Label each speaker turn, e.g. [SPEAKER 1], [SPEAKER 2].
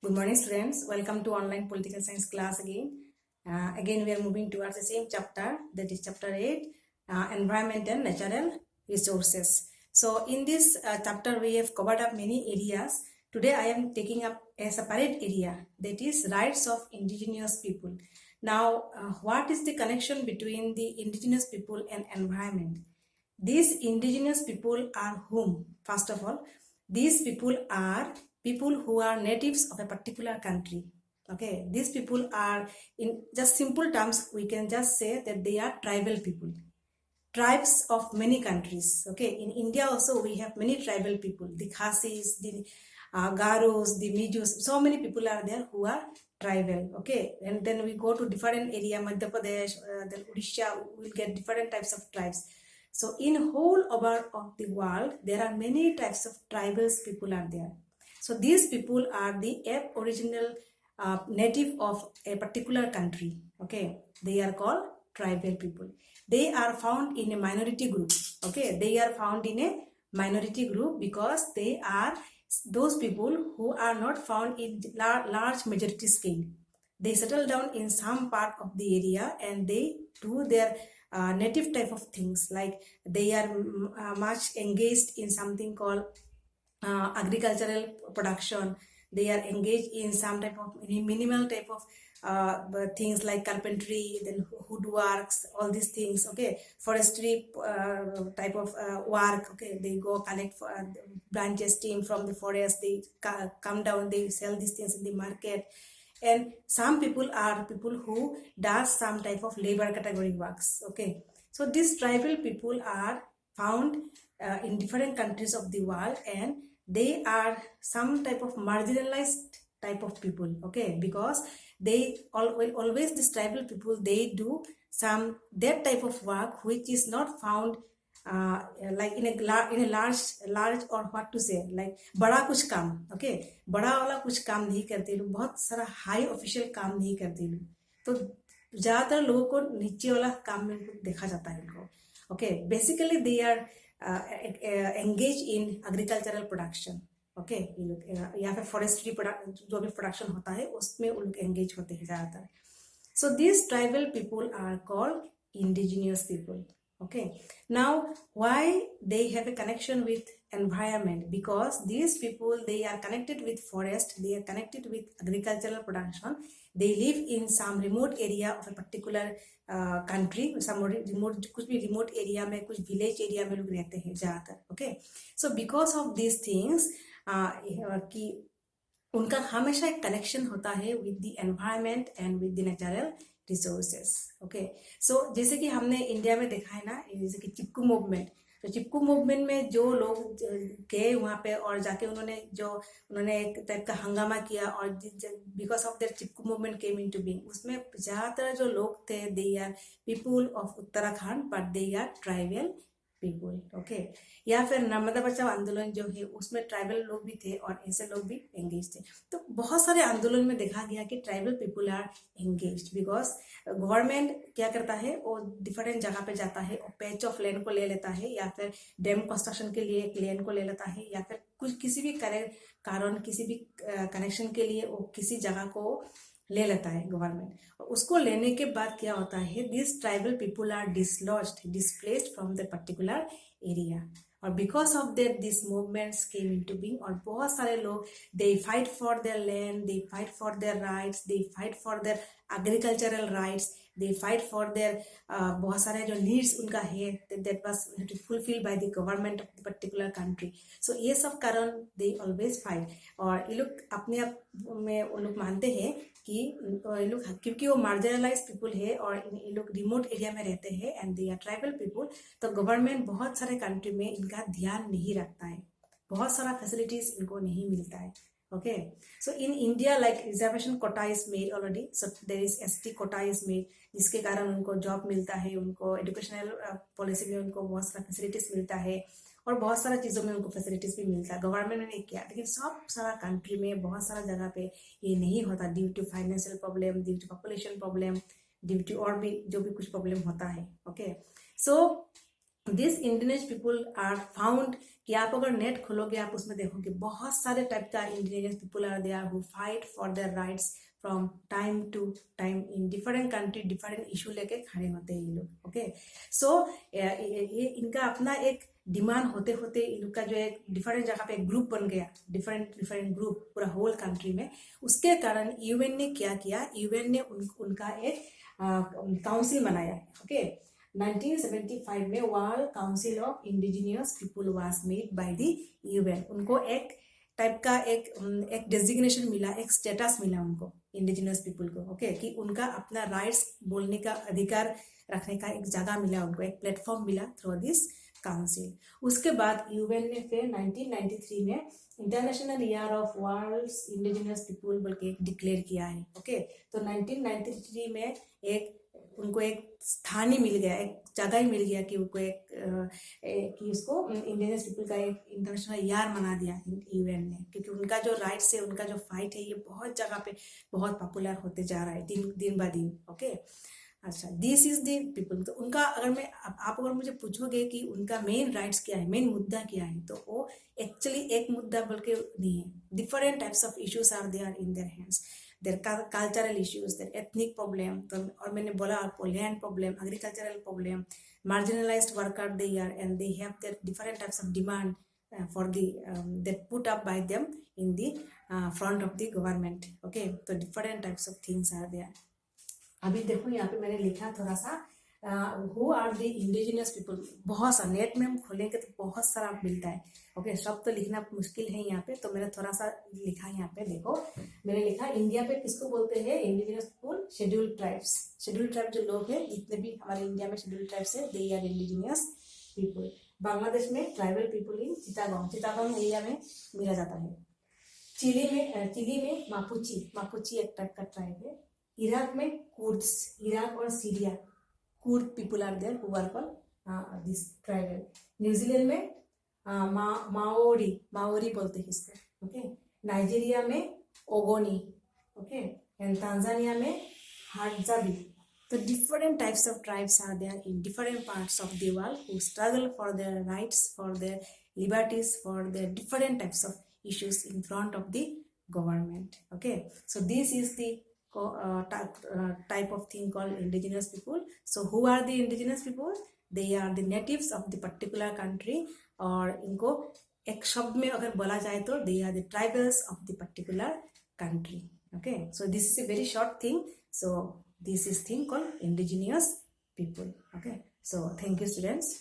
[SPEAKER 1] Good morning, students. Welcome to online political science class again. Again, we are moving towards the same chapter, that is chapter 8, environment and natural resources. So, in this chapter, we have covered up many areas. Today, I am taking up a separate area, that is rights of indigenous people. Now, what is the connection between the indigenous people and environment? These indigenous people are whom? First of all, these people are people who are natives of a particular country. Okay, these people are, in just simple terms, we can just say that they are tribal people, tribes of many countries. Okay, in India also we have many tribal people, the Khasis, the Garos, the Mijus, so many people are there who are tribal. Okay, and then we go to different area, Madhya Pradesh, then Odisha, we will get different types of tribes. So in whole over of the world, there are many types of tribals people are there. So these people are the original native of a particular country. Okay, they are called tribal people. They are found in a minority group. Okay, they are found in a minority group because they are those people who are not found in large majority scale. They settle down in some part of the area and they do their native type of things, like they are much engaged in something called agricultural production. They are engaged in some type of minimal type of things like carpentry, then woodworks, all these things. Okay, forestry type of work. Okay, they go collect branches, stem from the forest, they come down, they sell these things in the market. And some people are people who does some type of labor category works. Okay, so these tribal people are found in different countries of the world, and they are some type of marginalized type of people. Okay, because they always these tribal people, they do some that type of work which is not found like in a large or what to say, like बड़ा कुछ काम. Okay, बड़ा वाला कुछ काम नहीं करते लोग, बहुत सारा हाई ऑफिशियल काम नहीं करते लोग. तो ज्यादातर लोगों को नीचे वाला काम में देखा जाता है इनको. Okay, basically they are engaged in agricultural production. Okay, ये लोग या फिर फॉरेस्ट्री जो भी प्रोडक्शन होता है उसमें उन लोग एंगेज होते हैं ज्यादातर. So these tribal people are called indigenous people. Okay, now why they have a connection with environment? Because these people, they are connected with forest, they are connected with agricultural production, they live in some remote area of a particular country, some remote, कुछ भी remote area में, कुछ village area में लोग रहते हैं ज़्यादातर. Okay, so because of these things कि उनका हमेशा एक कनेक्शन होता है with the environment and with the natural resources. Okay, so जैसे कि हमने इंडिया में देखा है ना, जैसे कि चिपकू मूवमेंट. तो चिपकू मूवमेंट में जो लोग गए वहाँ पे और जाके उन्होंने एक टाइप का हंगामा किया, और because of their Chipko movement came into being, उसमें ज़्यादातर जो लोग थे, they are people of Uttarakhand, but they are tribal people. Okay, या फिर नर्मदा बचाओ आंदोलन जो है उसमें ट्राइबल लोग भी थे और ऐसे लोग भी एंगेज थे. तो बहुत सारे आंदोलन में देखा गया कि tribal people are engage because government क्या करता है, वो डिफरेंट जगह पे जाता है और पैच ऑफ लैंड को ले लेता है, या फिर डैम कंस्ट्रक्शन के लिए एक लैंड को ले लेता है, या फिर कुछ किसी भी कारण किसी भी कनेक्शन के लिए वो किसी जगह को ले लेता है गवर्नमेंट. और उसको लेने के बाद क्या होता है, this tribal people are dislodged, displaced from the particular area. और because of that this movements came into being, और बहुत सारे लोग they fight for their land, they fight for their rights, they fight for their agricultural rights, they fight for their बहुत सारे जो needs उनका है that was fulfil by the government of the particular country. So ये सब कारण they always fight. और ये लोग अपने आप में उन लोग मानते हैं कि ये लोग, क्योंकि वो मार्जिनलाइज पीपुल है और ये लोग रिमोट एरिया में रहते हैं and they are tribal people, तो गवर्नमेंट बहुत सारे कंट्री में इनका ध्यान नहीं रखता है, बहुत सारा फैसिलिटीज इनको नहीं मिलता है. Okay, so in India like reservation quota is made already, so there is ST quota is made, जिसके कारण उनको जॉब मिलता है, उनको एजुकेशनल पॉलिसी में उनको बहुत सारा फैसिलिटीज मिलता है, और बहुत सारा चीज़ों में उनको फैसिलिटीज भी मिलता है. गवर्नमेंट ने किया, लेकिन सब सारा कंट्री में बहुत सारा जगह पे ये नहीं होता, due to financial problem, due to population problem, due to और भी जो भी कुछ प्रॉब्लम होता है. Okay, so this indigenous people are found कि आप अगर नेट खोलोगे आप उसमें देखोगे बहुत सारे टाइप का indigenous people are there who fight for their rights from time to time in different country, different issue लेके खड़े होते हैं ये लोग। ओके, सो ये इनका अपना एक डिमांड होते होते इनका जो एक डिफरेंट जगह पे एक ग्रुप बन गया, डिफरेंट डिफरेंट ग्रुप पूरा होल कंट्री में। उसके कारण यूएन ने क्या किया, यूएन ने उनका एक काउंसिल बनाया। ओके, 1975 में world council of indigenous people was made by the UN. उनको एक टाइप का एक डेजिग्नेशन मिला, एक स्टेटस मिला उनको इंडिजिनियस पीपल को। ओके, कि उनका अपना राइट्स बोलने का अधिकार रखने का एक जगह मिला उनको, एक प्लेटफॉर्म मिला थ्रू दिस काउंसिल। उसके बाद यूएन ने फिर 1993 में international year of world's indigenous people बोल के डिक्लेयर किया है। ओके, तो 1993 में एक उनको एक स्थान ही मिल गया, एक जगह ही मिल गया कि उनको कि उसको इंडिजिनियस पीपल का एक इंटरनेशनल ईयर मना दिया यूएन ने, क्योंकि उनका जो राइट्स है, उनका जो फाइट है, ये बहुत जगह पे बहुत पॉपुलर होते जा रहा है दिन ब दिन। ओके, अच्छा, दिस इज द पीपल। तो उनका अगर मैं आप अगर मुझे पूछोगे कि उनका मेन राइट्स क्या है, मेन मुद्दा क्या है, तो वो एक्चुअली एक मुद्दा बोल के नहीं है, different types of issues are there in their hands. Their cultural issues, their ethnic problem, तो और मैंने बोला आपको land problem, agricultural problem, marginalized worker they are, and they have their different types of demand for the that put up by them in the front of the government. Okay, so different types of things are there. अभी देखो यहाँ पे मैंने लिखा थोड़ा सा who are the indigenous people. बहुत सा नेट में हम खोलेंगे तो बहुत सारा मिलता है। ओके, सब तो लिखना मुश्किल है यहाँ पे, तो मैंने थोड़ा सा लिखा यहाँ पे। देखो मैंने लिखा इंडिया पे किसको बोलते हैं indigenous people, scheduled tribes. Scheduled tribe जो लोग हैं, जितने भी हमारे इंडिया में शेड्यूल्ड ट्राइब्स है, they are indigenous people. Bangladesh में tribal people in Chittagong area में मिला जाता है। चिली में मापुची एक टाइप का ट्राइब है। इराक में कुर्द्स, इराक और Syria, Kurd people are there who are called this tribal. New Zealand में माओरी बोलते हैं इसको। ओके, नाइजीरिया में ओगोनी। ओके, एंड तांजानिया में हाडजाबी। तो different types of tribes are there in different parts of the world who struggle for their rights, for their liberties, for their different types of issues in front of the government. Okay, so this is the type of thing called indigenous people. So who are the indigenous people? They are the natives of the particular country, और इनको एक शब्द में अगर बोला जाए तो they are the tribals of the particular country. Okay, so this is a very short thing. So this is thing called indigenous people. Okay, so thank you students.